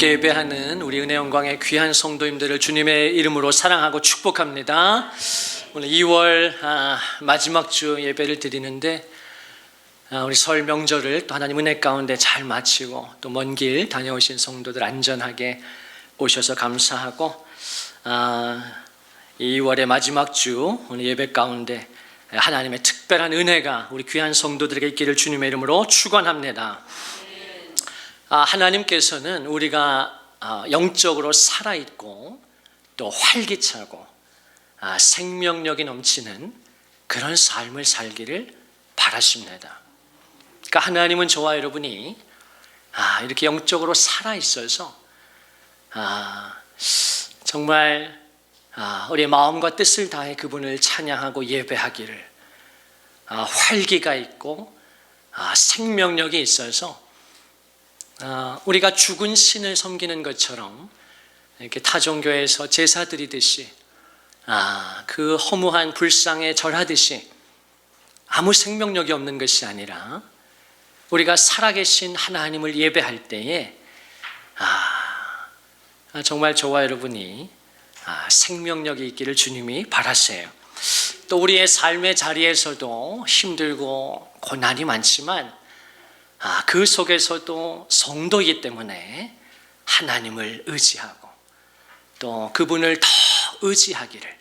함께 예배하는 우리 은혜 영광의 귀한 성도님들을 주님의 이름으로 사랑하고 축복합니다. 오늘 2월 마지막 주 예배를 드리는데 우리 설 명절을 또 하나님 은혜 가운데 잘 마치고 또 먼 길 다녀오신 성도들 안전하게 오셔서 감사하고 2월의 마지막 주 오늘 예배 가운데 하나님의 특별한 은혜가 우리 귀한 성도들에게 있기를 주님의 이름으로 축원합니다. 하나님께서는 우리가 영적으로 살아있고 또 활기차고 생명력이 넘치는 그런 삶을 살기를 바라십니다. 그러니까 하나님은 저와 여러분이 이렇게 영적으로 살아있어서 정말 우리의 마음과 뜻을 다해 그분을 찬양하고 예배하기를 활기가 있고 생명력이 있어서 우리가 죽은 신을 섬기는 것처럼 이렇게 타종교에서 제사 드리듯이 그 허무한 불상에 절하듯이 아무 생명력이 없는 것이 아니라 우리가 살아계신 하나님을 예배할 때에 정말 저와 여러분이 생명력이 있기를 주님이 바라세요. 또 우리의 삶의 자리에서도 힘들고 고난이 많지만 그 속에서도 성도이기 때문에 하나님을 의지하고 또 그분을 더 의지하기를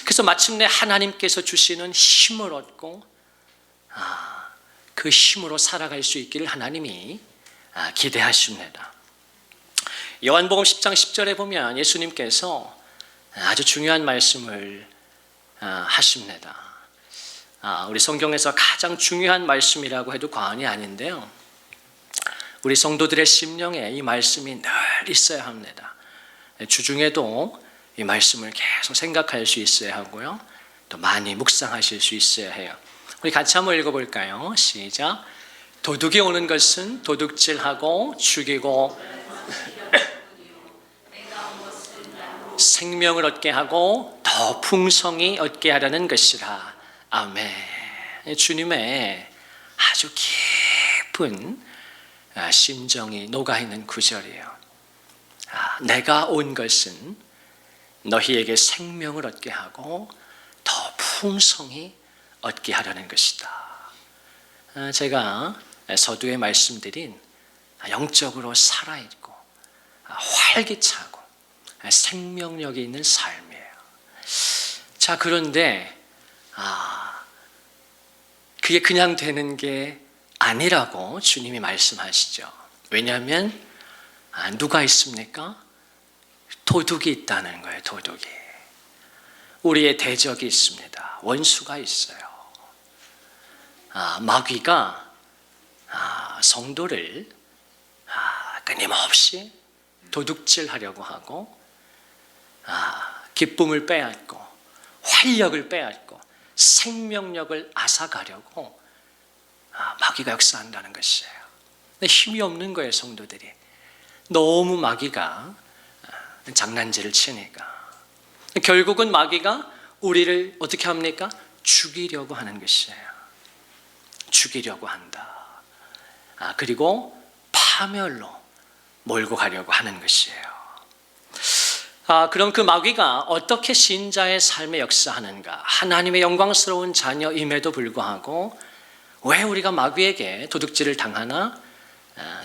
그래서 마침내 하나님께서 주시는 힘을 얻고 그 힘으로 살아갈 수 있기를 하나님이 기대하십니다. 요한복음 10장 10절에 보면 예수님께서 아주 중요한 말씀을 하십니다. 우리 성경에서 가장 중요한 말씀이라고 해도 과언이 아닌데요, 우리 성도들의 심령에 이 말씀이 늘 있어야 합니다. 주중에도 이 말씀을 계속 생각할 수 있어야 하고요, 또 많이 묵상하실 수 있어야 해요. 우리 같이 한번 읽어볼까요? 시작. 도둑이 오는 것은 도둑질하고 죽이고 생명을 얻게 하고 더 풍성히 얻게 하려는 것이라. 아멘. 주님의 아주 깊은 심정이 녹아있는 구절이에요. 내가 온 것은 너희에게 생명을 얻게 하고 더 풍성히 얻게 하려는 것이다. 제가 서두에 말씀드린 영적으로 살아있고 활기차고 생명력이 있는 삶이에요. 자, 그런데 그게 그냥 되는 게 아니라고 주님이 말씀하시죠. 왜냐하면 누가 있습니까? 도둑이 있다는 거예요. 도둑이. 우리의 대적이 있습니다. 원수가 있어요. 마귀가 성도를 끊임없이 도둑질하려고 하고 기쁨을 빼앗고 활력을 빼앗고 생명력을 앗아가려고 마귀가 역사한다는 것이에요. 근데 힘이 없는 거예요, 성도들이. 너무 마귀가 장난질을 치니까. 결국은 마귀가 우리를 어떻게 합니까? 죽이려고 하는 것이에요. 죽이려고 한다. 그리고 파멸로 몰고 가려고 하는 것이에요. 그럼 그 마귀가 어떻게 신자의 삶에 역사하는가? 하나님의 영광스러운 자녀임에도 불구하고 왜 우리가 마귀에게 도둑질을 당하나?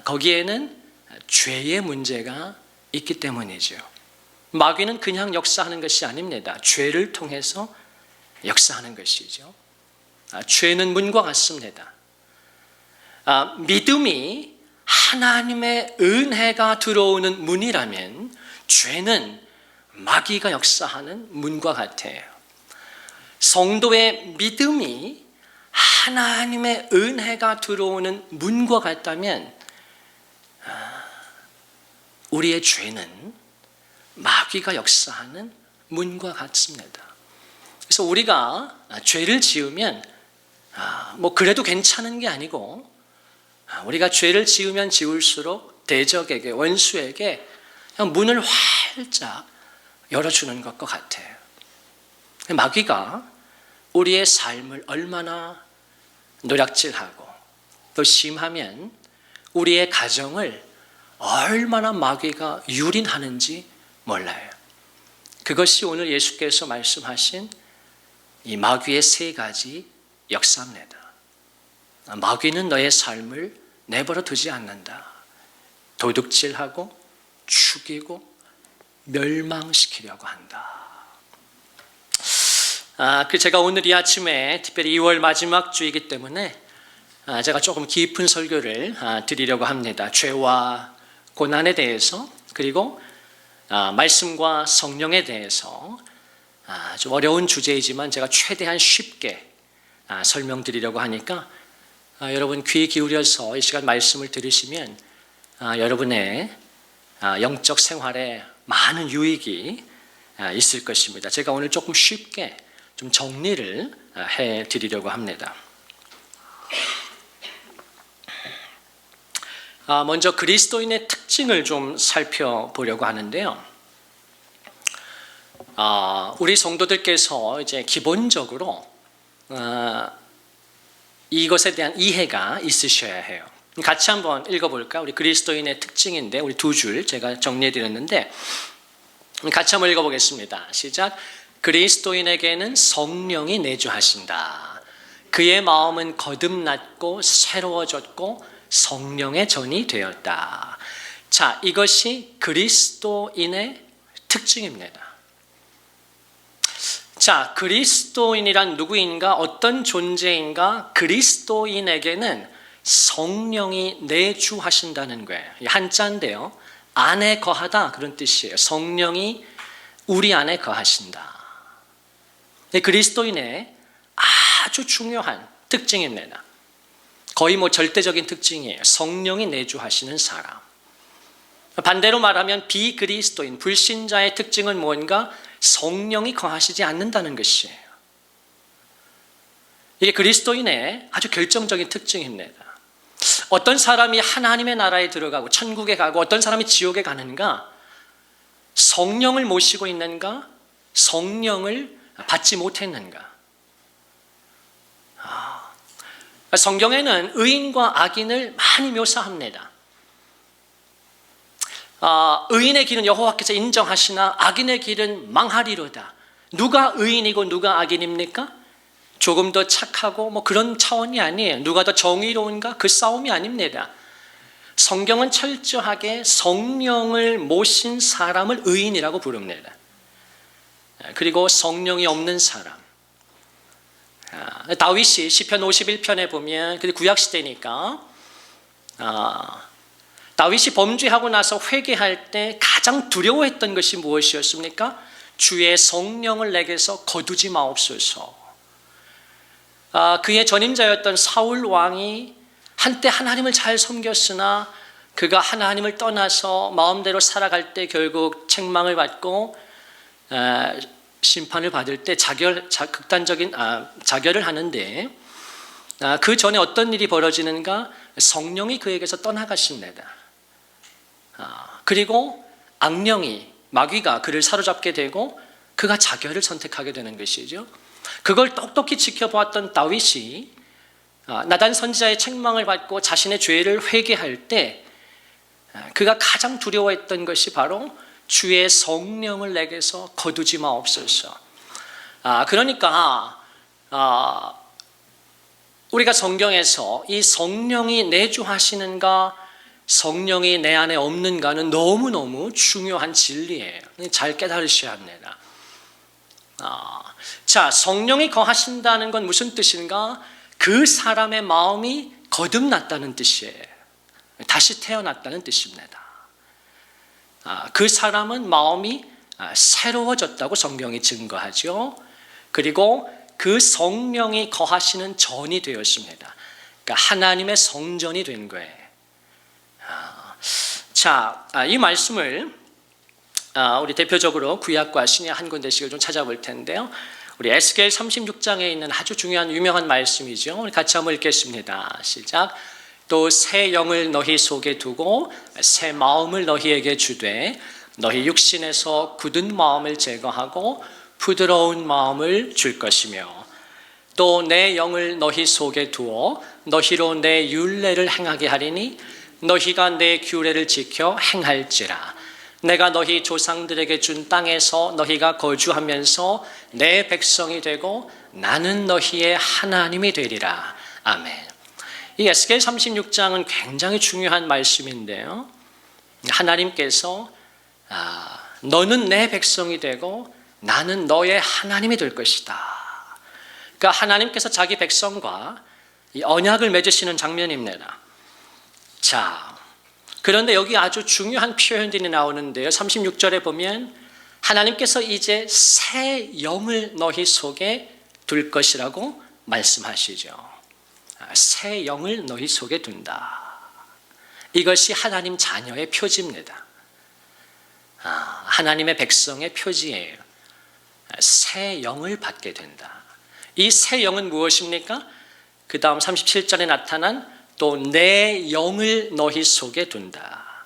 거기에는 죄의 문제가 있기 때문이죠. 마귀는 그냥 역사하는 것이 아닙니다. 죄를 통해서 역사하는 것이죠. 죄는 문과 같습니다. 믿음이 하나님의 은혜가 들어오는 문이라면 죄는 마귀가 역사하는 문과 같아요. 성도의 믿음이 하나님의 은혜가 들어오는 문과 같다면 우리의 죄는 마귀가 역사하는 문과 같습니다. 그래서 우리가 죄를 지으면 그래도 괜찮은 게 아니고 우리가 죄를 지으면 지을수록 대적에게, 원수에게 문을 활짝 열어주는 것과 같아요. 마귀가 우리의 삶을 얼마나 노략질하고 또 심하면 우리의 가정을 얼마나 마귀가 유린하는지 몰라요. 그것이 오늘 예수께서 말씀하신 이 마귀의 세 가지 역사입니다. 마귀는 너의 삶을 내버려 두지 않는다. 도둑질하고 죽이고 멸망시키려고 한다. 제가 오늘 이 아침에 특별히 2월 마지막 주이기 때문에 제가 조금 깊은 설교를 드리려고 합니다. 죄와 고난에 대해서, 그리고 말씀과 성령에 대해서 좀 어려운 주제이지만 제가 최대한 쉽게 설명드리려고 하니까 여러분 귀 기울여서 이 시간 말씀을 들으시면 여러분의 영적 생활에 많은 유익이 있을 것입니다. 제가 오늘 조금 쉽게 좀 정리를 해드리려고 합니다. 먼저 그리스도인의 특징을 좀 살펴보려고 하는데요. 우리 성도들께서 이제 기본적으로 이것에 대한 이해가 있으셔야 해요. 같이 한번 읽어볼까? 우리 그리스도인의 특징인데 우리 두 줄 제가 정리해드렸는데 같이 한번 읽어보겠습니다. 시작. 그리스도인에게는 성령이 내주하신다. 그의 마음은 거듭났고 새로워졌고 성령의 전이 되었다. 자, 이것이 그리스도인의 특징입니다. 자, 그리스도인이란 누구인가? 어떤 존재인가? 그리스도인에게는 성령이 내주하신다는 거예요. 한자인데요. 안에 거하다 그런 뜻이에요. 성령이 우리 안에 거하신다. 그리스도인의 아주 중요한 특징입니다. 거의 절대적인 특징이에요. 성령이 내주하시는 사람. 반대로 말하면 비그리스도인, 불신자의 특징은 뭔가? 성령이 거하시지 않는다는 것이에요. 이게 그리스도인의 아주 결정적인 특징입니다. 어떤 사람이 하나님의 나라에 들어가고 천국에 가고 어떤 사람이 지옥에 가는가? 성령을 모시고 있는가? 성령을 받지 못했는가? 성경에는 의인과 악인을 많이 묘사합니다. 의인의 길은 여호와께서 인정하시나 악인의 길은 망하리로다. 누가 의인이고 누가 악인입니까? 조금 더 착하고 그런 차원이 아니에요. 누가 더 정의로운가? 그 싸움이 아닙니다. 성경은 철저하게 성령을 모신 사람을 의인이라고 부릅니다. 그리고 성령이 없는 사람. 다윗이 시편 51편에 보면 구약시대니까 다윗이 범죄하고 나서 회개할 때 가장 두려워했던 것이 무엇이었습니까? 주의 성령을 내게서 거두지 마옵소서. 그의 전임자였던 사울 왕이 한때 하나님을 잘 섬겼으나 그가 하나님을 떠나서 마음대로 살아갈 때 결국 책망을 받고 심판을 받을 때 극단적인 자결을 하는데 그 전에 어떤 일이 벌어지는가? 성령이 그에게서 떠나가십니다. 그리고 악령이 마귀가 그를 사로잡게 되고 그가 자결을 선택하게 되는 것이죠. 그걸 똑똑히 지켜보았던 다윗이 나단 선지자의 책망을 받고 자신의 죄를 회개할 때 그가 가장 두려워했던 것이 바로 주의 성령을 내게서 거두지 마옵소서. 그러니까 우리가 성경에서 이 성령이 내주하시는가 성령이 내 안에 없는가는 너무너무 중요한 진리예요. 잘 깨달으셔야 합니다. 자, 성령이 거하신다는 건 무슨 뜻인가? 그 사람의 마음이 거듭났다는 뜻이에요. 다시 태어났다는 뜻입니다. 그 사람은 마음이 새로워졌다고 성경이 증거하죠. 그리고 그 성령이 거하시는 전이 되었습니다. 그러니까 하나님의 성전이 된 거예요. 자, 이 말씀을 우리 대표적으로 구약과 신약 한 군데씩을 좀 찾아볼 텐데요. 우리 에스겔 36장에 있는 아주 중요한 유명한 말씀이죠. 우리 같이 한번 읽겠습니다. 시작. 또 새 영을 너희 속에 두고 새 마음을 너희에게 주되 너희 육신에서 굳은 마음을 제거하고 부드러운 마음을 줄 것이며 또 내 영을 너희 속에 두어 너희로 내 율례를 행하게 하리니 너희가 내 규례를 지켜 행할지라. 내가 너희 조상들에게 준 땅에서 너희가 거주하면서 내 백성이 되고 나는 너희의 하나님이 되리라. 아멘. 이 에스겔 36장은 굉장히 중요한 말씀인데요. 하나님께서 너는 내 백성이 되고 나는 너의 하나님이 될 것이다. 그러니까 하나님께서 자기 백성과 이 언약을 맺으시는 장면입니다. 자, 그런데 여기 아주 중요한 표현들이 나오는데요. 36절에 보면 하나님께서 이제 새 영을 너희 속에 둘 것이라고 말씀하시죠. 새 영을 너희 속에 둔다. 이것이 하나님 자녀의 표지입니다. 하나님의 백성의 표지예요. 새 영을 받게 된다. 이 새 영은 무엇입니까? 그 다음 37절에 나타난 또 내 영을 너희 속에 둔다.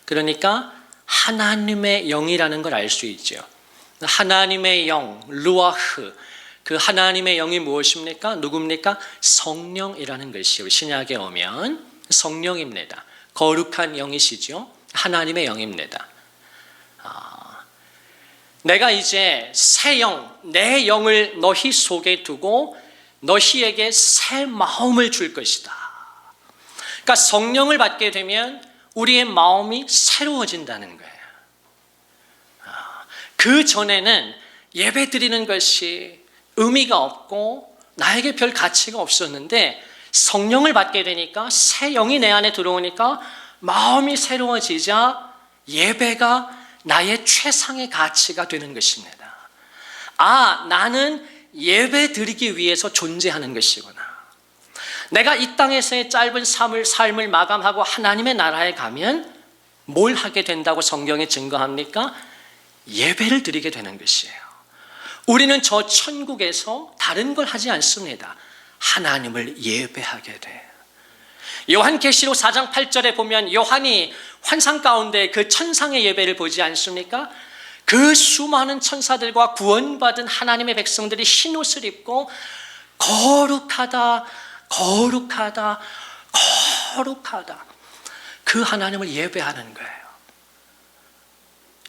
그러니까 하나님의 영이라는 걸 알 수 있죠. 하나님의 영, 루아흐. 그 하나님의 영이 무엇입니까? 누굽니까? 성령이라는 것이요. 신약에 오면 성령입니다. 거룩한 영이시죠. 하나님의 영입니다. 내가 이제 새 영, 내 영을 너희 속에 두고 너희에게 새 마음을 줄 것이다. 그러니까 성령을 받게 되면 우리의 마음이 새로워진다는 거예요. 그 전에는 예배 드리는 것이 의미가 없고 나에게 별 가치가 없었는데 성령을 받게 되니까 새 영이 내 안에 들어오니까 마음이 새로워지자 예배가 나의 최상의 가치가 되는 것입니다. 나는 예배 드리기 위해서 존재하는 것이구나. 내가 이 땅에서의 짧은 삶을 마감하고 하나님의 나라에 가면 뭘 하게 된다고 성경이 증거합니까? 예배를 드리게 되는 것이에요. 우리는 저 천국에서 다른 걸 하지 않습니다. 하나님을 예배하게 돼요. 요한계시록 4장 8절에 보면 요한이 환상 가운데 그 천상의 예배를 보지 않습니까? 그 수많은 천사들과 구원받은 하나님의 백성들이 흰 옷을 입고 거룩하다, 거룩하다, 거룩하다. 그 하나님을 예배하는 거예요.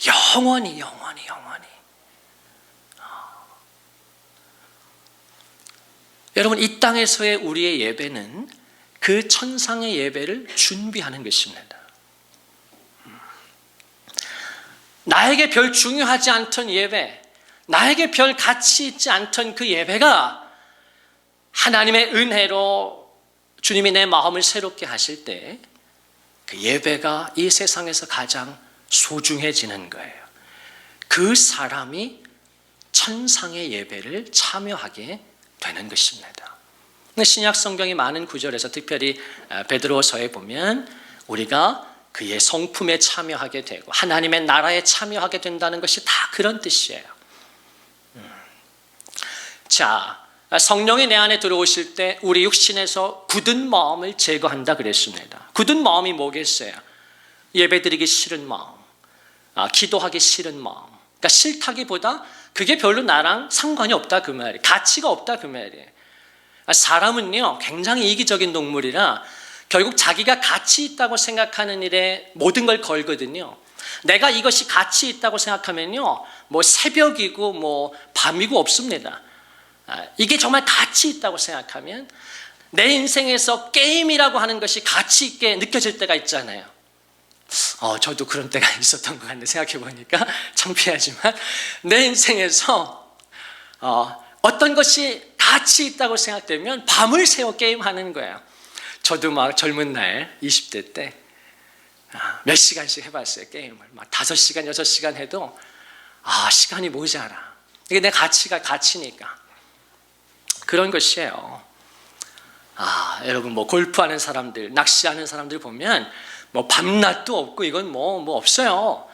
영원히, 영원히, 영원히. 여러분, 이 땅에서의 우리의 예배는 그 천상의 예배를 준비하는 것입니다. 나에게 별 중요하지 않던 예배, 나에게 별 가치 있지 않던 그 예배가 하나님의 은혜로 주님이 내 마음을 새롭게 하실 때 그 예배가 이 세상에서 가장 소중해지는 거예요. 그 사람이 천상의 예배를 참여하게 되는 것입니다. 신약 성경이 많은 구절에서 특별히 베드로서에 보면 우리가 그의 성품에 참여하게 되고 하나님의 나라에 참여하게 된다는 것이 다 그런 뜻이에요. 자, 성령이 내 안에 들어오실 때 우리 육신에서 굳은 마음을 제거한다 그랬습니다. 굳은 마음이 뭐겠어요? 예배드리기 싫은 마음, 기도하기 싫은 마음. 그러니까 싫다기보다 그게 별로 나랑 상관이 없다 그 말이에요. 가치가 없다 그 말이에요. 사람은요 굉장히 이기적인 동물이라 결국 자기가 가치 있다고 생각하는 일에 모든 걸 걸거든요. 내가 이것이 가치 있다고 생각하면요 뭐 새벽이고 뭐 밤이고 없습니다. 이게 정말 가치 있다고 생각하면 내 인생에서 게임이라고 하는 것이 가치 있게 느껴질 때가 있잖아요. 저도 그런 때가 있었던 것 같네. 생각해 보니까 창피하지만 내 인생에서 어떤 것이 가치 있다고 생각되면 밤을 새워 게임하는 거예요. 저도 막 젊은 날 20대 때 몇 시간씩 해봤어요. 게임을 막 5시간 6시간 해도 시간이 모자라. 이게 내 가치니까 그런 것이에요. 여러분 뭐 골프하는 사람들, 낚시하는 사람들 보면 뭐 밤낮도 없고 이건 뭐 없어요.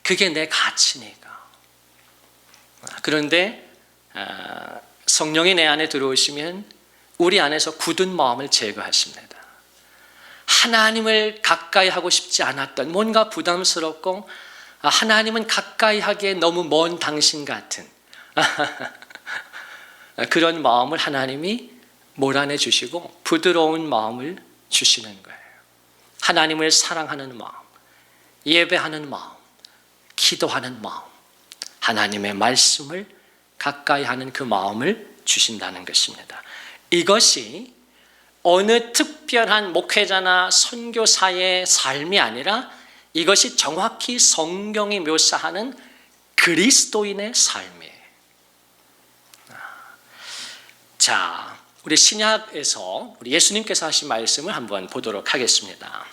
그게 내 가치니까. 그런데 성령이 내 안에 들어오시면 우리 안에서 굳은 마음을 제거하십니다. 하나님을 가까이 하고 싶지 않았던 뭔가 부담스럽고 하나님은 가까이 하기에 너무 먼 당신 같은 그런 마음을 하나님이 몰아내 주시고 부드러운 마음을 주시는 거예요. 하나님을 사랑하는 마음, 예배하는 마음, 기도하는 마음, 하나님의 말씀을 가까이 하는 그 마음을 주신다는 것입니다. 이것이 어느 특별한 목회자나 선교사의 삶이 아니라 이것이 정확히 성경이 묘사하는 그리스도인의 삶이에요. 자, 우리 신약에서 우리 예수님께서 하신 말씀을 한번 보도록 하겠습니다.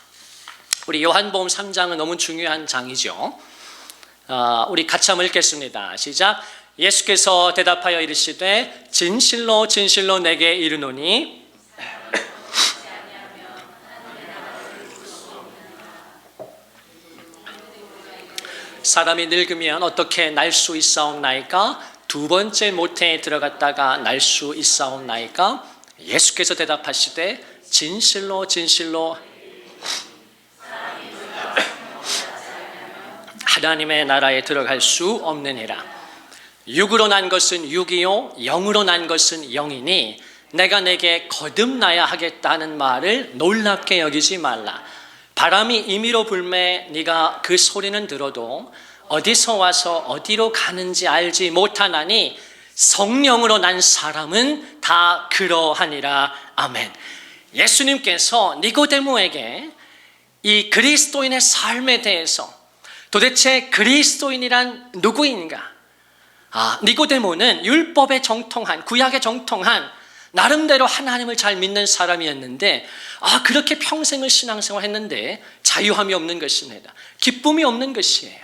우리 요한복음 3장은 너무 중요한 장이죠. 우리 같이 한번 읽겠습니다. 시작. 예수께서 대답하여 이르시되 진실로 진실로 내게 이르노니 사람이 늙으면 어떻게 날 수 있사옵나이까? 두 번째 모태에 들어갔다가 날 수 있사옵나이까? 예수께서 대답하시되 진실로 진실로 하나님의 나라에 들어갈 수 없느니라. 육으로 난 것은 육이요 영으로 난 것은 영이니 내가 내게 거듭나야 하겠다는 말을 놀랍게 여기지 말라. 바람이 임의로 불매 네가 그 소리는 들어도 어디서 와서 어디로 가는지 알지 못하나니 성령으로 난 사람은 다 그러하니라. 아멘. 예수님께서 니고데모에게 이 그리스도인의 삶에 대해서 도대체 그리스도인이란 누구인가? 니고데모는 율법에 정통한, 구약에 정통한 나름대로 하나님을 잘 믿는 사람이었는데 그렇게 평생을 신앙생활 했는데 자유함이 없는 것입니다. 기쁨이 없는 것이에요.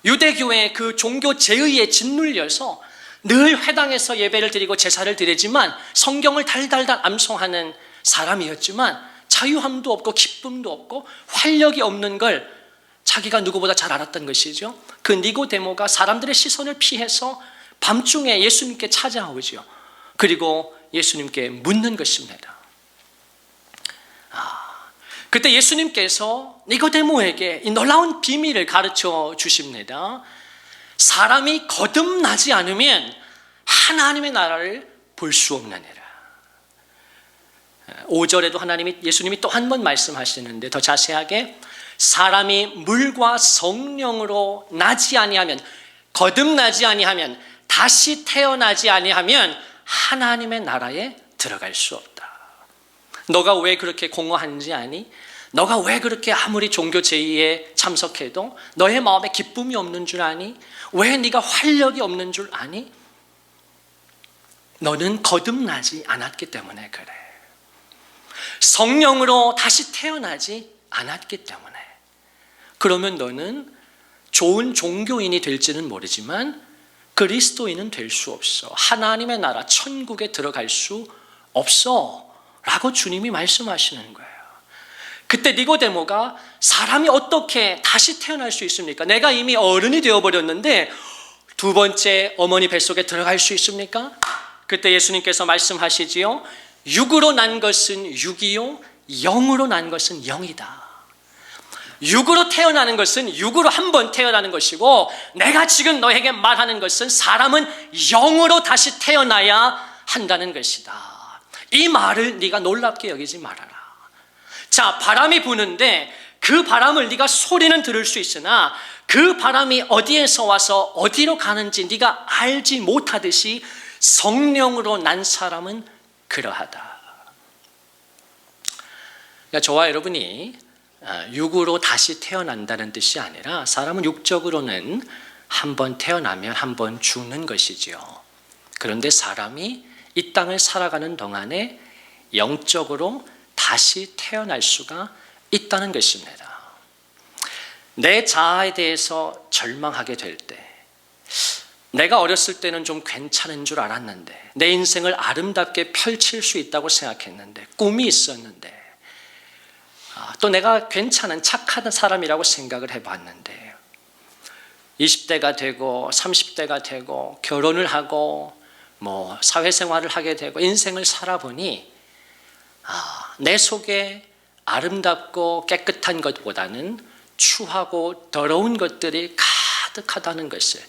유대교의 그 종교 제의에 짓눌려서 늘 회당에서 예배를 드리고 제사를 드리지만 성경을 달달달 암송하는 사람이었지만 자유함도 없고 기쁨도 없고 활력이 없는 걸 자기가 누구보다 잘 알았던 것이죠. 그 니고데모가 사람들의 시선을 피해서 밤중에 예수님께 찾아오죠. 그리고 예수님께 묻는 것입니다. 그때 예수님께서 니고데모에게 이 놀라운 비밀을 가르쳐 주십니다. 사람이 거듭나지 않으면 하나님의 나라를 볼 수 없느니라. 5절에도 예수님이 또 한 번 말씀하시는데 더 자세하게 사람이 물과 성령으로 나지 아니하면, 거듭나지 아니하면, 다시 태어나지 아니하면 하나님의 나라에 들어갈 수 없다. 너가 왜 그렇게 공허한지 아니? 너가 왜 그렇게 아무리 종교 제의에 참석해도 너의 마음에 기쁨이 없는 줄 아니? 왜 네가 활력이 없는 줄 아니? 너는 거듭나지 않았기 때문에 그래. 성령으로 다시 태어나지 않았기 때문에. 그러면 너는 좋은 종교인이 될지는 모르지만 그리스도인은 될 수 없어. 하나님의 나라 천국에 들어갈 수 없어 라고 주님이 말씀하시는 거예요. 그때 니고데모가 사람이 어떻게 다시 태어날 수 있습니까? 내가 이미 어른이 되어버렸는데 두 번째 어머니 뱃속에 들어갈 수 있습니까? 그때 예수님께서 말씀하시지요. 육으로 난 것은 육이요 영으로 난 것은 영이다. 육으로 태어나는 것은 육으로 한 번 태어나는 것이고 내가 지금 너에게 말하는 것은 사람은 영으로 다시 태어나야 한다는 것이다. 이 말을 네가 놀랍게 여기지 말아라. 자, 바람이 부는데 그 바람을 네가 소리는 들을 수 있으나 그 바람이 어디에서 와서 어디로 가는지 네가 알지 못하듯이 성령으로 난 사람은 그러하다. 그러니까 저와 여러분이 육으로 다시 태어난다는 뜻이 아니라 사람은 육적으로는 한 번 태어나면 한 번 죽는 것이지요. 그런데 사람이 이 땅을 살아가는 동안에 영적으로 다시 태어날 수가 있다는 것입니다. 내 자아에 대해서 절망하게 될 때, 내가 어렸을 때는 좀 괜찮은 줄 알았는데 내 인생을 아름답게 펼칠 수 있다고 생각했는데 꿈이 있었는데 또 내가 괜찮은 착한 사람이라고 생각을 해봤는데 20대가 되고 30대가 되고 결혼을 하고 사회생활을 하게 되고 인생을 살아보니 내 속에 아름답고 깨끗한 것보다는 추하고 더러운 것들이 가득하다는 것을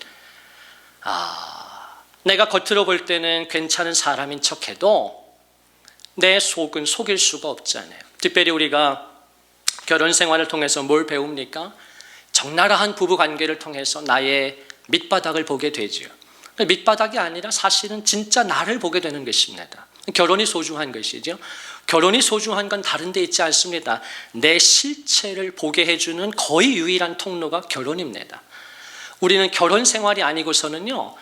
내가 겉으로 볼 때는 괜찮은 사람인 척해도 내 속은 속일 수가 없잖아요. 특별히 우리가 결혼 생활을 통해서 뭘 배웁니까? 적나라한 부부 관계를 통해서 나의 밑바닥을 보게 되죠. 밑바닥이 아니라 사실은 진짜 나를 보게 되는 것입니다. 결혼이 소중한 것이죠. 결혼이 소중한 건 다른 데 있지 않습니다. 내 실체를 보게 해주는 거의 유일한 통로가 결혼입니다. 우리는 결혼 생활이 아니고서는요,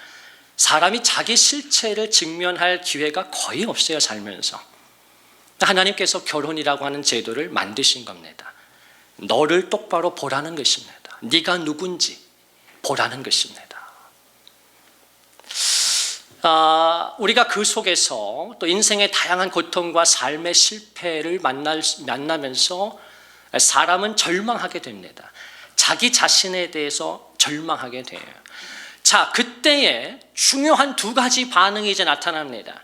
사람이 자기 실체를 직면할 기회가 거의 없어요, 살면서. 하나님께서 결혼이라고 하는 제도를 만드신 겁니다. 너를 똑바로 보라는 것입니다. 네가 누군지 보라는 것입니다. 우리가 그 속에서 또 인생의 다양한 고통과 삶의 실패를 만나면서 사람은 절망하게 됩니다. 자기 자신에 대해서 절망하게 돼요. 자, 그때에 중요한 두 가지 반응이 이제 나타납니다.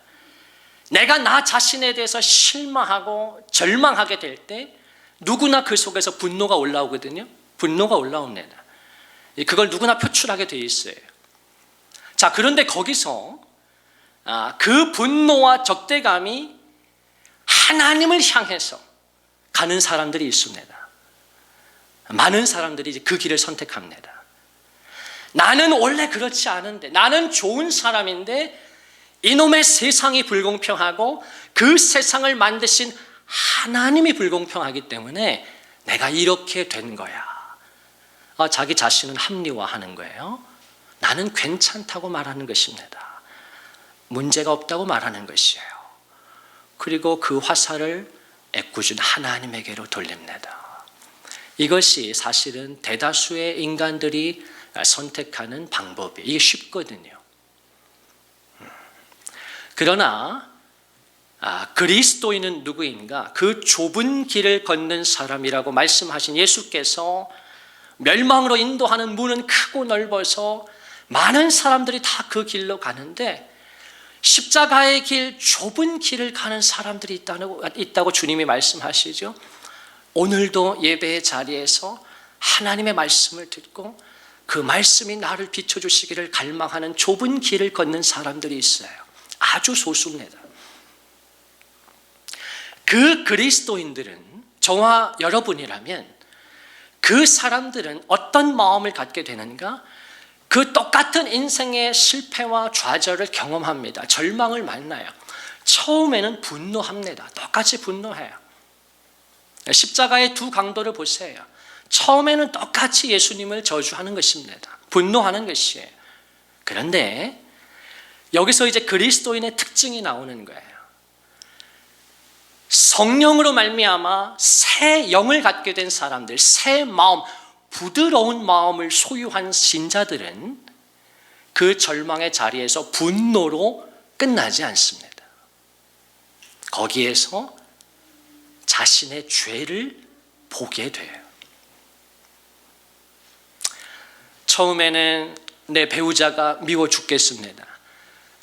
내가 나 자신에 대해서 실망하고 절망하게 될 때 누구나 그 속에서 분노가 올라오거든요. 분노가 올라옵니다. 그걸 누구나 표출하게 돼 있어요. 자, 그런데 거기서 그 분노와 적대감이 하나님을 향해서 가는 사람들이 있습니다. 많은 사람들이 이제 그 길을 선택합니다. 나는 원래 그렇지 않은데, 나는 좋은 사람인데 이놈의 세상이 불공평하고 그 세상을 만드신 하나님이 불공평하기 때문에 내가 이렇게 된 거야. 자기 자신은 합리화하는 거예요. 나는 괜찮다고 말하는 것입니다. 문제가 없다고 말하는 것이에요. 그리고 그 화살을 애꿎은 하나님에게로 돌립니다. 이것이 사실은 대다수의 인간들이 선택하는 방법이에요. 이게 쉽거든요. 그러나 그리스도인은 누구인가? 그 좁은 길을 걷는 사람이라고 말씀하신 예수께서 멸망으로 인도하는 문은 크고 넓어서 많은 사람들이 다 그 길로 가는데 십자가의 길, 좁은 길을 가는 사람들이 있다고 주님이 말씀하시죠. 오늘도 예배의 자리에서 하나님의 말씀을 듣고 그 말씀이 나를 비춰주시기를 갈망하는 좁은 길을 걷는 사람들이 있어요. 아주 소수입니다. 그 그리스도인들은 저와 여러분이라면 그 사람들은 어떤 마음을 갖게 되는가? 그 똑같은 인생의 실패와 좌절을 경험합니다. 절망을 만나요. 처음에는 분노합니다. 똑같이 분노해요. 십자가의 두 강도를 보세요. 처음에는 똑같이 예수님을 저주하는 것입니다. 분노하는 것이에요. 그런데 여기서 이제 그리스도인의 특징이 나오는 거예요. 성령으로 말미암아 새 영을 갖게 된 사람들, 새 마음, 부드러운 마음을 소유한 신자들은 그 절망의 자리에서 분노로 끝나지 않습니다. 거기에서 자신의 죄를 보게 돼요. 처음에는 내 배우자가 미워 죽겠습니다.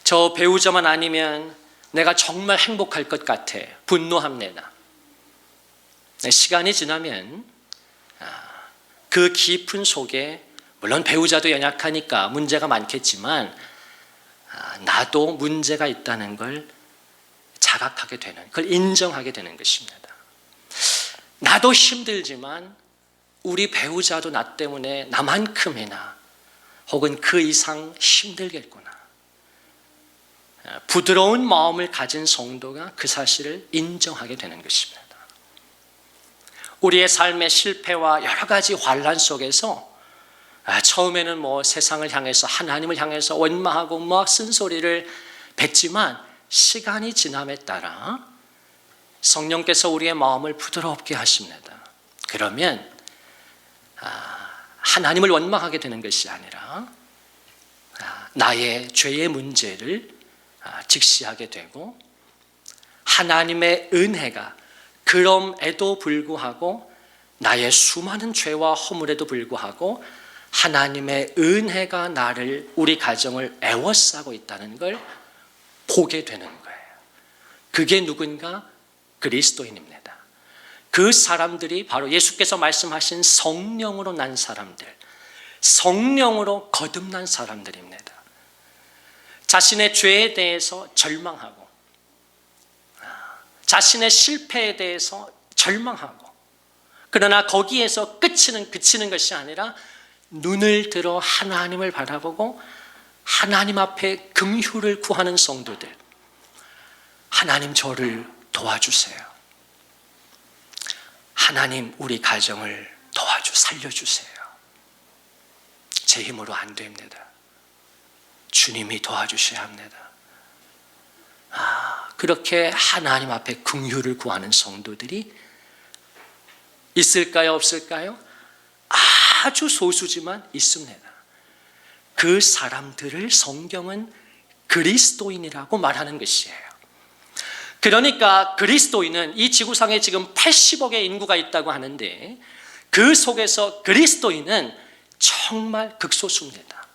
저 배우자만 아니면 내가 정말 행복할 것 같아. 분노합니다. 시간이 지나면 그 깊은 속에 물론 배우자도 연약하니까 문제가 많겠지만 나도 문제가 있다는 걸 자각하게 되는, 그걸 인정하게 되는 것입니다. 나도 힘들지만 우리 배우자도 나 때문에 나만큼이나 혹은 그 이상 힘들겠구나. 부드러운 마음을 가진 성도가 그 사실을 인정하게 되는 것입니다. 우리의 삶의 실패와 여러 가지 환난 속에서 처음에는 세상을 향해서 하나님을 향해서 원망하고 막 쓴소리를 뱉지만 시간이 지남에 따라 성령께서 우리의 마음을 부드럽게 하십니다. 그러면 하나님을 원망하게 되는 것이 아니라 나의 죄의 문제를 직시하게 되고 하나님의 은혜가 그럼에도 불구하고 나의 수많은 죄와 허물에도 불구하고 하나님의 은혜가 나를, 우리 가정을 애워싸고 있다는 걸 보게 되는 거예요. 그게 누군가? 그리스도인입니다. 그 사람들이 바로 예수께서 말씀하신 성령으로 난 사람들, 성령으로 거듭난 사람들입니다. 자신의 죄에 대해서 절망하고 자신의 실패에 대해서 절망하고 그러나 거기에서 그치는 것이 아니라 눈을 들어 하나님을 바라보고 하나님 앞에 긍휼을 구하는 성도들, 하나님 저를 도와주세요. 하나님 우리 가정을 살려주세요. 제 힘으로 안 됩니다. 주님이 도와주셔야 합니다. 그렇게 하나님 앞에 긍휼을 구하는 성도들이 있을까요? 없을까요? 아주 소수지만 있습니다. 그 사람들을 성경은 그리스도인이라고 말하는 것이에요. 그러니까 그리스도인은 이 지구상에 지금 80억의 인구가 있다고 하는데 그 속에서 그리스도인은 정말 극소수입니다.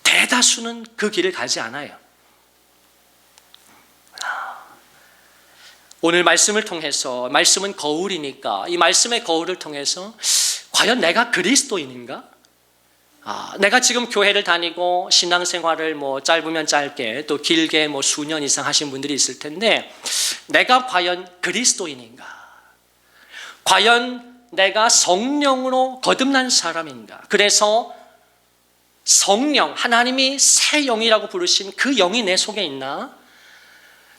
대다수는 그 길을 가지 않아요. 오늘 말씀을 통해서, 말씀은 거울이니까 이 말씀의 거울을 통해서 과연 내가 그리스도인인가? 내가 지금 교회를 다니고 신앙생활을 짧으면 짧게 또 길게 수년 이상 하신 분들이 있을 텐데 내가 과연 그리스도인인가? 과연 내가 성령으로 거듭난 사람인가? 그래서 성령, 하나님이 새 영이라고 부르신 그 영이 내 속에 있나?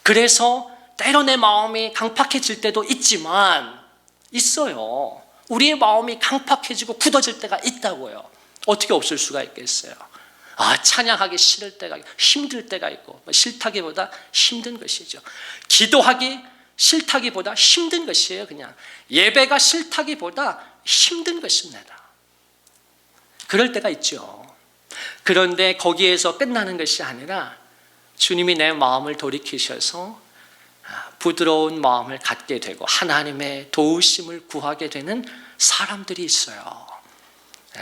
그래서 때로 내 마음이 강팍해질 때도 있지만 있어요. 우리의 마음이 강팍해지고 굳어질 때가 있다고요. 어떻게 없을 수가 있겠어요? 찬양하기 싫을 때가 있고 힘들 때가 있고 싫다기보다 힘든 것이죠. 기도하기 싫다기보다 힘든 것이에요. 그냥 예배가 싫다기보다 힘든 것입니다. 그럴 때가 있죠. 그런데 거기에서 끝나는 것이 아니라 주님이 내 마음을 돌이키셔서 부드러운 마음을 갖게 되고 하나님의 도우심을 구하게 되는 사람들이 있어요.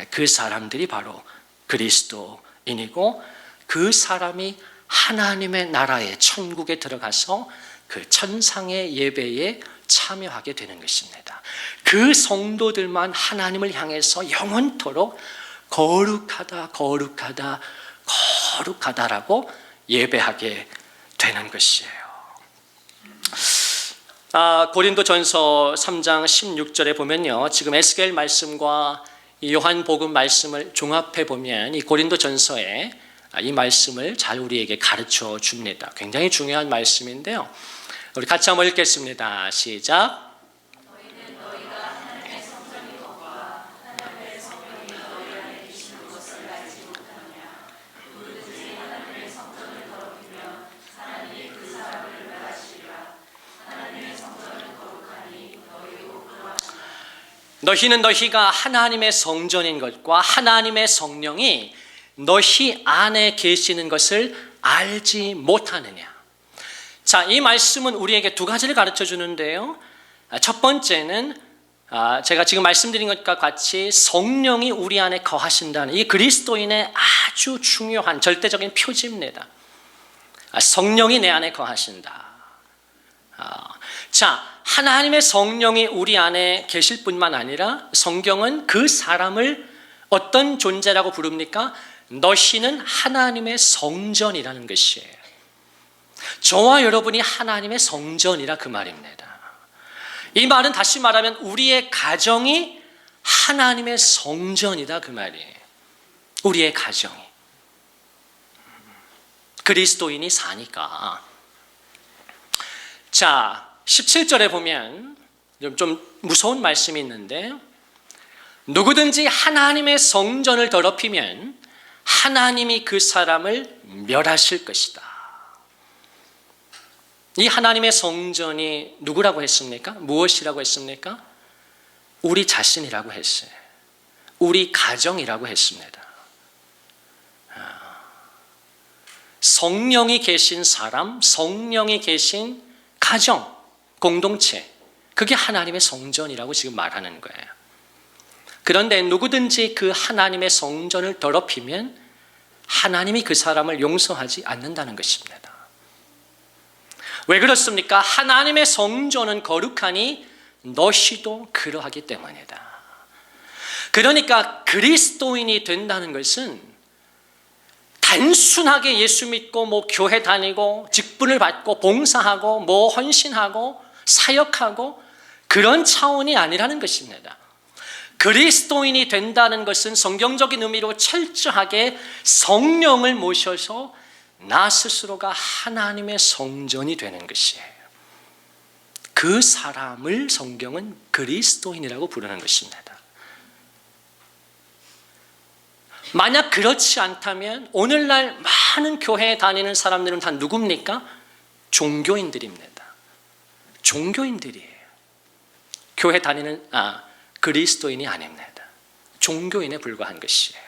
그 사람들이 바로 그리스도인이고 그 사람이 하나님의 나라의 천국에 들어가서 그 천상의 예배에 참여하게 되는 것입니다. 그 성도들만 하나님을 향해서 영원토록 거룩하다, 거룩하다, 거룩하다라고 예배하게 되는 것이에요. 고린도전서 3장 16절에 보면요, 지금 에스겔 말씀과 요한복음 말씀을 종합해 보면 이 고린도전서에 이 말씀을 잘 우리에게 가르쳐 줍니다. 굉장히 중요한 말씀인데요. 우리 같이 한번 읽겠습니다. 시작. 너희는 너희가 하나님의 성전인 것과 하나님의 성령이 너희 안에 계시는 것을 알지 못하느냐. 자, 이 말씀은 우리에게 두 가지를 가르쳐 주는데요. 첫 번째는 제가 지금 말씀드린 것과 같이 성령이 우리 안에 거하신다는 이 그리스도인의 아주 중요한 절대적인 표지입니다. 성령이 내 안에 거하신다. 자, 하나님의 성령이 우리 안에 계실 뿐만 아니라 성경은 그 사람을 어떤 존재라고 부릅니까? 너희는 하나님의 성전이라는 것이에요. 저와 여러분이 하나님의 성전이라 그 말입니다. 이 말은 다시 말하면 우리의 가정이 하나님의 성전이다 그 말이에요. 우리의 가정이. 그리스도인이 사니까. 자, 17절에 보면 좀 무서운 말씀이 있는데 누구든지 하나님의 성전을 더럽히면 하나님이 그 사람을 멸하실 것이다. 이 하나님의 성전이 누구라고 했습니까? 무엇이라고 했습니까? 우리 자신이라고 했어요. 우리 가정이라고 했습니다. 성령이 계신 사람, 성령이 계신 가정, 공동체, 그게 하나님의 성전이라고 지금 말하는 거예요. 그런데 누구든지 그 하나님의 성전을 더럽히면 하나님이 그 사람을 용서하지 않는다는 것입니다. 왜 그렇습니까? 하나님의 성전은 거룩하니 너희도 그러하기 때문이다. 그러니까 그리스도인이 된다는 것은 단순하게 예수 믿고 교회 다니고 직분을 받고 봉사하고 헌신하고 사역하고 그런 차원이 아니라는 것입니다. 그리스도인이 된다는 것은 성경적인 의미로 철저하게 성령을 모셔서 나 스스로가 하나님의 성전이 되는 것이에요. 그 사람을 성경은 그리스도인이라고 부르는 것입니다. 만약 그렇지 않다면 오늘날 많은 교회에 다니는 사람들은 다 누굽니까? 종교인들입니다. 종교인들이에요. 교회 다니는 그리스도인이 아닙니다. 종교인에 불과한 것이에요.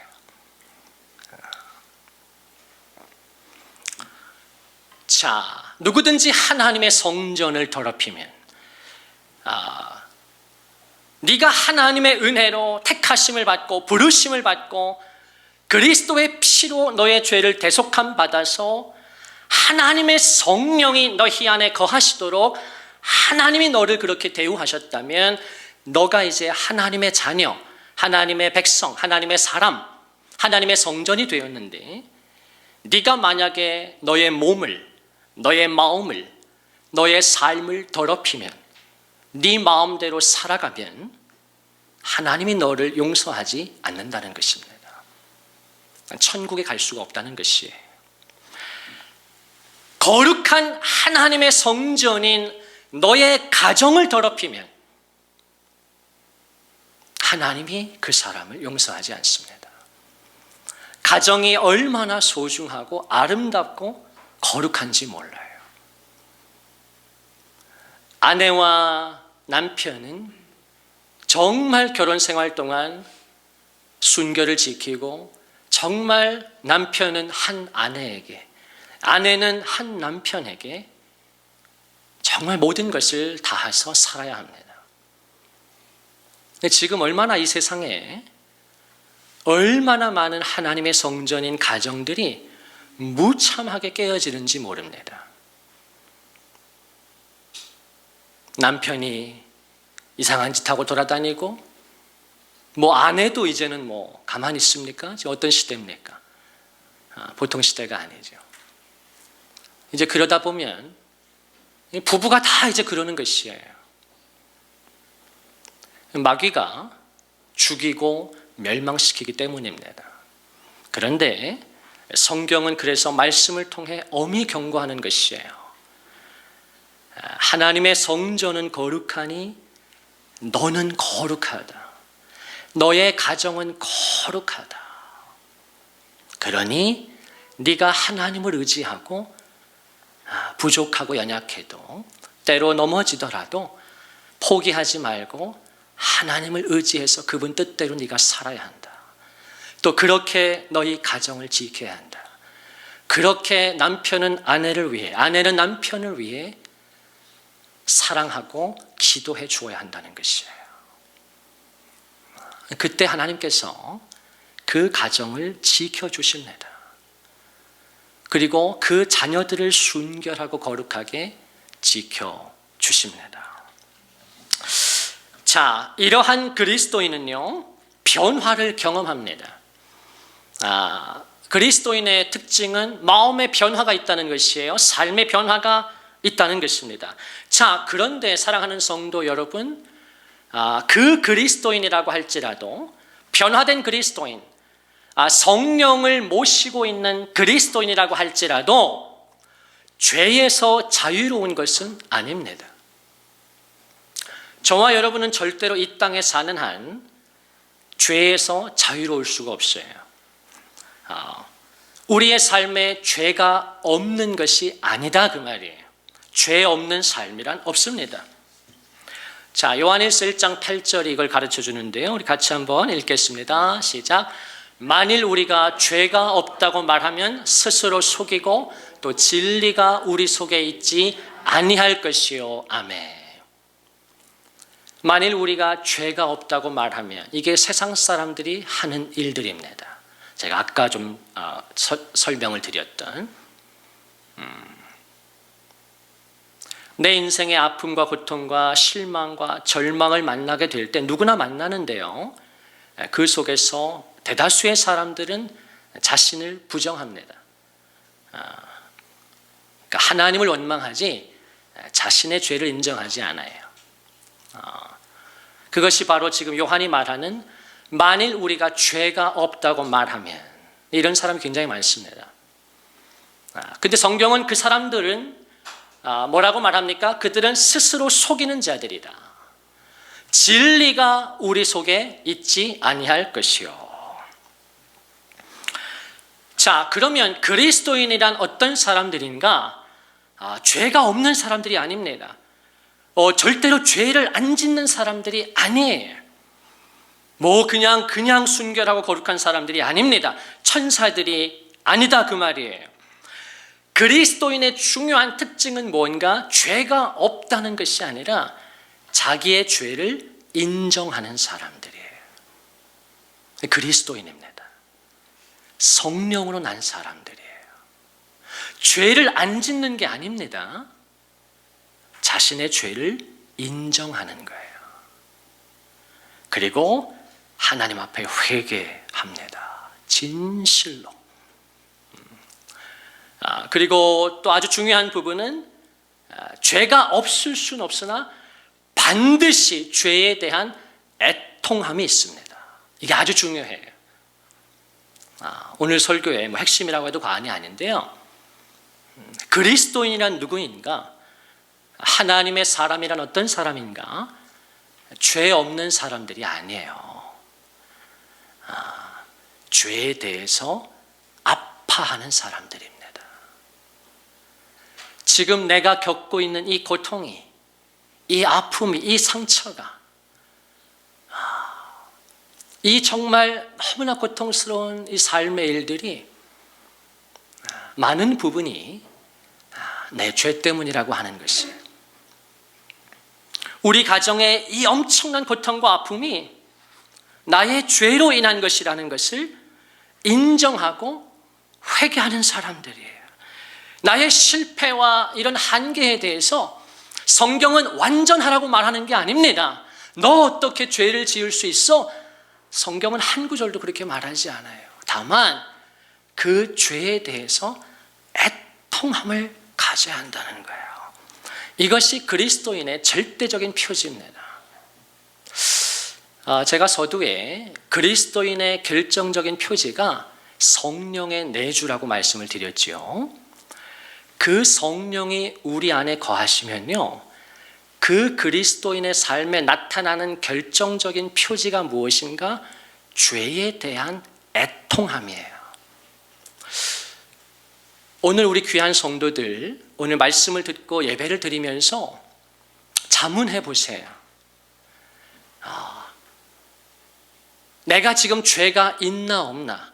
자, 누구든지 하나님의 성전을 더럽히면 네가 하나님의 은혜로 택하심을 받고 부르심을 받고 그리스도의 피로 너의 죄를 대속함 받아서 하나님의 성령이 너희 안에 거하시도록 하나님이 너를 그렇게 대우하셨다면 너가 이제 하나님의 자녀, 하나님의 백성, 하나님의 사람, 하나님의 성전이 되었는데 네가 만약에 너의 몸을, 너의 마음을, 너의 삶을 더럽히면 네 마음대로 살아가면 하나님이 너를 용서하지 않는다는 것입니다. 천국에 갈 수가 없다는 것이에요. 거룩한 하나님의 성전인 너의 가정을 더럽히면 하나님이 그 사람을 용서하지 않습니다. 가정이 얼마나 소중하고 아름답고 거룩한지 몰라요. 아내와 남편은 정말 결혼 생활 동안 순결을 지키고 정말 남편은 한 아내에게, 아내는 한 남편에게 정말 모든 것을 다해서 살아야 합니다. 지금 얼마나 이 세상에 얼마나 많은 하나님의 성전인 가정들이 무참하게 깨어지는지 모릅니다. 남편이 이상한 짓 하고 돌아다니고 아내도 이제는 가만히 있습니까? 지금 어떤 시대입니까? 보통 시대가 아니죠. 이제 그러다 보면 부부가 다 이제 그러는 것이에요. 마귀가 죽이고 멸망시키기 때문입니다. 그런데 성경은 그래서 말씀을 통해 엄히 경고하는 것이에요. 하나님의 성전은 거룩하니 너는 거룩하다. 너의 가정은 거룩하다. 그러니 네가 하나님을 의지하고 부족하고 연약해도 때로 넘어지더라도 포기하지 말고 하나님을 의지해서 그분 뜻대로 네가 살아야 한다. 또 그렇게 너희 가정을 지켜야 한다. 그렇게 남편은 아내를 위해, 아내는 남편을 위해 사랑하고 기도해 주어야 한다는 것이에요. 그때 하나님께서 그 가정을 지켜주십니다. 그리고 그 자녀들을 순결하고 거룩하게 지켜주십니다. 자, 이러한 그리스도인은요, 변화를 경험합니다. 그리스도인의 특징은 마음의 변화가 있다는 것이에요. 삶의 변화가 있다는 것입니다. 자, 그런데 사랑하는 성도 여러분, 그 그리스도인이라고 할지라도 변화된 그리스도인, 성령을 모시고 있는 그리스도인이라고 할지라도 죄에서 자유로운 것은 아닙니다. 저와 여러분은 절대로 이 땅에 사는 한 죄에서 자유로울 수가 없어요. 우리의 삶에 죄가 없는 것이 아니다 그 말이에요. 죄 없는 삶이란 없습니다. 자, 요한일서 1장 8절이 이걸 가르쳐 주는데요. 우리 같이 한번 읽겠습니다. 시작. 만일 우리가 죄가 없다고 말하면 스스로 속이고 또 진리가 우리 속에 있지 아니할 것이요. 아멘. 만일 우리가 죄가 없다고 말하면 이게 세상 사람들이 하는 일들입니다. 제가 아까 좀 설명을 드렸던 내 인생의 아픔과 고통과 실망과 절망을 만나게 될 때 누구나 만나는데요. 그 속에서 대다수의 사람들은 자신을 부정합니다. 그러니까 하나님을 원망하지 자신의 죄를 인정하지 않아요. 그것이 바로 지금 요한이 말하는 만일 우리가 죄가 없다고 말하면, 이런 사람이 굉장히 많습니다. 근데 성경은 그 사람들은 뭐라고 말합니까? 그들은 스스로 속이는 자들이다. 진리가 우리 속에 있지 아니할 것이요. 자, 그러면 그리스도인이란 어떤 사람들인가? 죄가 없는 사람들이 아닙니다. 절대로 죄를 안 짓는 사람들이 아니에요. 그냥 순결하고 거룩한 사람들이 아닙니다. 천사들이 아니다 그 말이에요. 그리스도인의 중요한 특징은 뭔가? 죄가 없다는 것이 아니라 자기의 죄를 인정하는 사람들이에요. 그리스도인입니다. 성령으로 난 사람들이에요. 죄를 안 짓는 게 아닙니다. 자신의 죄를 인정하는 거예요. 그리고 하나님 앞에 회개합니다. 진실로. 그리고 또 아주 중요한 부분은 죄가 없을 수는 없으나 반드시 죄에 대한 애통함이 있습니다. 이게 아주 중요해요. 오늘 설교의 핵심이라고 해도 과언이 아닌데요. 그리스도인이란 누구인가? 하나님의 사람이란 어떤 사람인가? 죄 없는 사람들이 아니에요. 죄에 대해서 아파하는 사람들입니다. 지금 내가 겪고 있는 이 고통이, 이 아픔이, 이 상처가, 이 정말 너무나 고통스러운 이 삶의 일들이 많은 부분이 내 죄 때문이라고 하는 것이에요. 우리 가정의 이 엄청난 고통과 아픔이 나의 죄로 인한 것이라는 것을 인정하고 회개하는 사람들이에요. 나의 실패와 이런 한계에 대해서 성경은 완전하라고 말하는 게 아닙니다. 너 어떻게 죄를 지을 수 있어? 성경은 한 구절도 그렇게 말하지 않아요. 다만 그 죄에 대해서 애통함을 가져야 한다는 거예요. 이것이 그리스도인의 절대적인 표지입니다. 제가 서두에 그리스도인의 결정적인 표지가 성령의 내주라고 말씀을 드렸지요. 그 성령이 우리 안에 거하시면요, 그 그리스도인의 삶에 나타나는 결정적인 표지가 무엇인가? 죄에 대한 애통함이에요. 오늘 우리 귀한 성도들, 오늘 말씀을 듣고 예배를 드리면서 자문해 보세요. 내가 지금 죄가 있나 없나?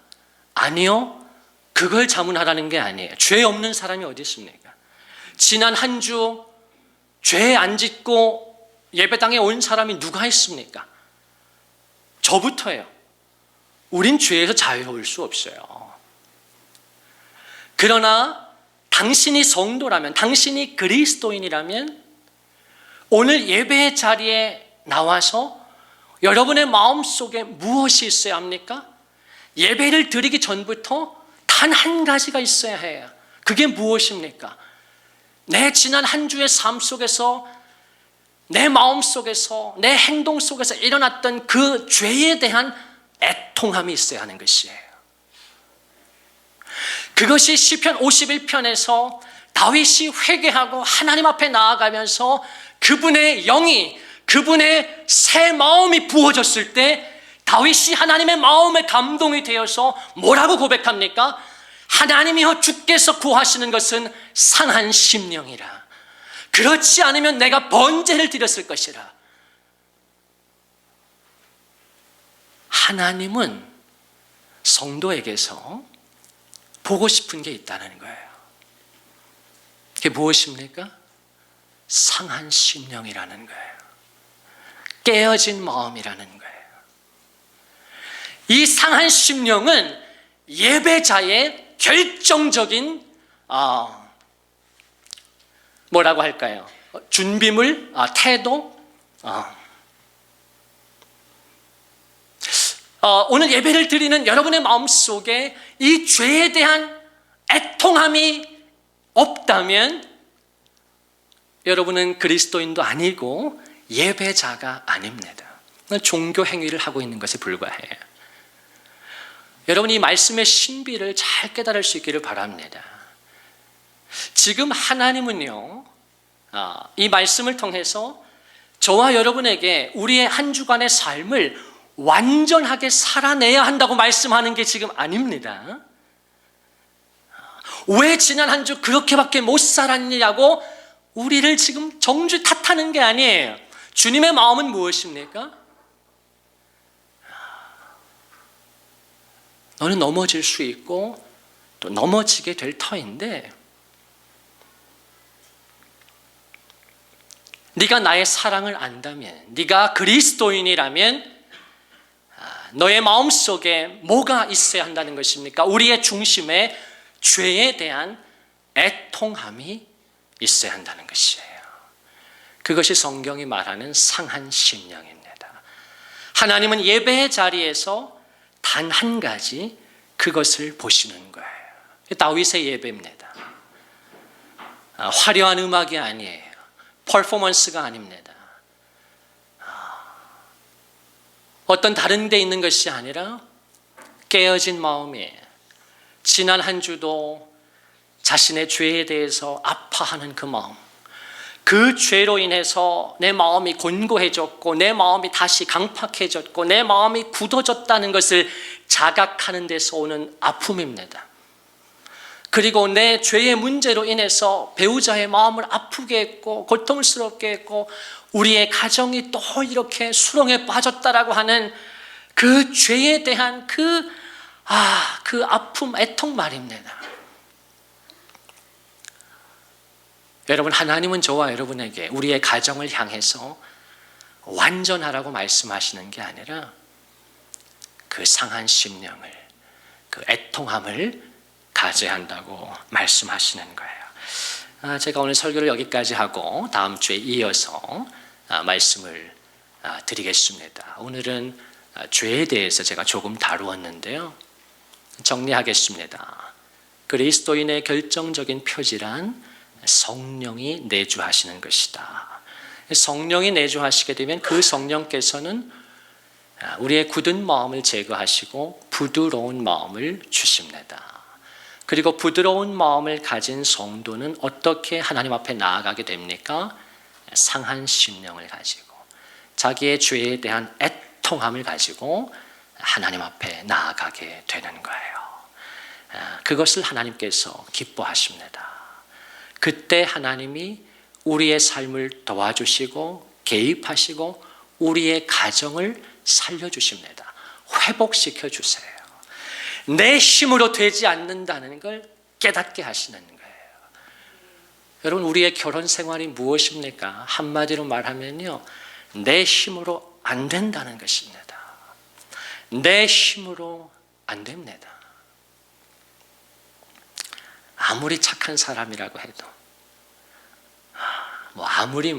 아니요, 그걸 자문하라는 게 아니에요. 죄 없는 사람이 어디 있습니까? 지난 한 주 죄 안 짓고 예배당에 온 사람이 누가 있습니까? 저부터예요. 우린 죄에서 자유로울 수 없어요. 그러나 당신이 성도라면, 당신이 그리스도인이라면 오늘 예배의 자리에 나와서 여러분의 마음속에 무엇이 있어야 합니까? 예배를 드리기 전부터 단 한 가지가 있어야 해요. 그게 무엇입니까? 내 지난 한 주의 삶 속에서, 내 마음 속에서, 내 행동 속에서 일어났던 그 죄에 대한 애통함이 있어야 하는 것이에요. 그것이 시편 51편에서 다윗이 회개하고 하나님 앞에 나아가면서 그분의 영이, 그분의 새 마음이 부어졌을 때 다윗이 하나님의 마음에 감동이 되어서 뭐라고 고백합니까? 하나님이여, 주께서 구하시는 것은 상한 심령이라. 그렇지 않으면 내가 번제를 드렸을 것이라. 하나님은 성도에게서 보고 싶은 게 있다는 거예요. 그게 무엇입니까? 상한 심령이라는 거예요. 깨어진 마음이라는 거예요. 이 상한 심령은 예배자의 결정적인 뭐라고 할까요? 준비물, 태도. 오늘 예배를 드리는 여러분의 마음속에 이 죄에 대한 애통함이 없다면 여러분은 그리스도인도 아니고 예배자가 아닙니다. 종교 행위를 하고 있는 것에 불과해요. 여러분, 이 말씀의 신비를 잘 깨달을 수 있기를 바랍니다. 지금 하나님은요, 이 말씀을 통해서 저와 여러분에게 우리의 한 주간의 삶을 완전하게 살아내야 한다고 말씀하는 게 지금 아닙니다. 왜 지난 한 주 그렇게밖에 못 살았느냐고 우리를 지금 정죄 탓하는 게 아니에요. 주님의 마음은 무엇입니까? 너는 넘어질 수 있고 또 넘어지게 될 터인데 네가 나의 사랑을 안다면, 네가 그리스도인이라면 너의 마음속에 뭐가 있어야 한다는 것입니까? 우리의 중심에 죄에 대한 애통함이 있어야 한다는 것이에요. 그것이 성경이 말하는 상한 심령입니다. 하나님은 예배의 자리에서 단 한 가지 그것을 보시는 거예요. 다윗의 예배입니다. 화려한 음악이 아니에요. 퍼포먼스가 아닙니다. 어떤 다른 데 있는 것이 아니라 깨어진 마음이에요. 지난 한 주도 자신의 죄에 대해서 아파하는 그 마음, 그 죄로 인해서 내 마음이 곤고해졌고 내 마음이 다시 강팍해졌고 내 마음이 굳어졌다는 것을 자각하는 데서 오는 아픔입니다. 그리고 내 죄의 문제로 인해서 배우자의 마음을 아프게 했고 고통스럽게 했고 우리의 가정이 또 이렇게 수렁에 빠졌다라고 하는 그 죄에 대한 그 아픔, 애통 말입니다. 여러분, 하나님은 저와 여러분에게 우리의 가정을 향해서 완전하라고 말씀하시는 게 아니라 그 상한 심령을, 그 애통함을 가져야 한다고 말씀하시는 거예요. 제가 오늘 설교를 여기까지 하고 다음 주에 이어서 말씀을 드리겠습니다. 오늘은 죄에 대해서 제가 조금 다루었는데요. 정리하겠습니다. 그리스도인의 결정적인 표지란 성령이 내주하시는 것이다. 성령이 내주하시게 되면 그 성령께서는 우리의 굳은 마음을 제거하시고 부드러운 마음을 주십니다. 그리고 부드러운 마음을 가진 성도는 어떻게 하나님 앞에 나아가게 됩니까? 상한 심령을 가지고 자기의 죄에 대한 애통함을 가지고 하나님 앞에 나아가게 되는 거예요. 그것을 하나님께서 기뻐하십니다. 그때 하나님이 우리의 삶을 도와주시고 개입하시고 우리의 가정을 살려주십니다. 회복시켜 주세요. 내 힘으로 되지 않는다는 걸 깨닫게 하시는 거예요. 여러분, 우리의 결혼 생활이 무엇입니까? 한마디로 말하면요, 내 힘으로 안 된다는 것입니다. 내 힘으로 안 됩니다. 아무리 착한 사람이라고 해도, 아무리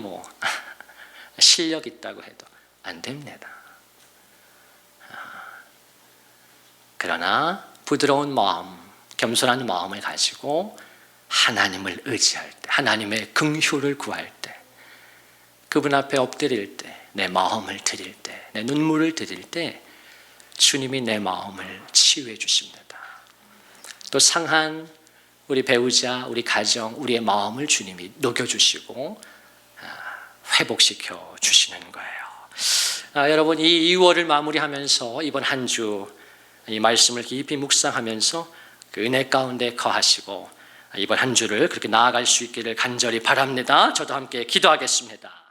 실력 있다고 해도 안 됩니다. 그러나 부드러운 마음, 겸손한 마음을 가지고 하나님을 의지할 때, 하나님의 긍휼을 구할 때, 그분 앞에 엎드릴 때, 내 마음을 드릴 때, 내 눈물을 드릴 때 주님이 내 마음을 치유해 주십니다. 또 상한 우리 배우자, 우리 가정, 우리의 마음을 주님이 녹여주시고 회복시켜 주시는 거예요. 여러분, 이 2월을 마무리하면서 이번 한 주 이 말씀을 깊이 묵상하면서 그 은혜 가운데 거하시고 이번 한 주를 그렇게 나아갈 수 있기를 간절히 바랍니다. 저도 함께 기도하겠습니다.